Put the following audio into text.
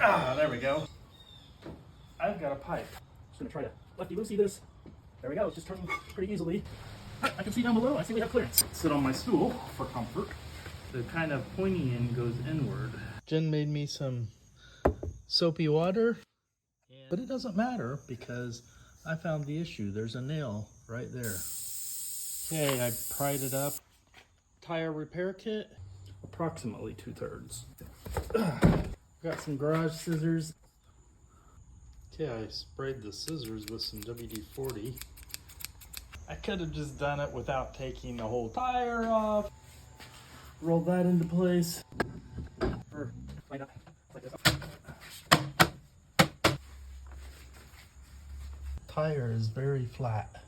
Ah, there we go. I've got a pipe. Just gonna try to lefty-loosey this. There we go, it's just turning pretty easily. I can see down below, I see we have clearance. Sit on my stool for comfort. The kind of pointy end goes inward. Jen made me some soapy water, but it doesn't matter because I found the issue. There's a nail right there. Okay, I pried it up. Tire repair kit, approximately 2/3. Got some garage scissors. Okay, I sprayed the scissors with some WD-40. I could have just done it without taking the whole tire off. Roll that into place. Or like this. Tire is very flat.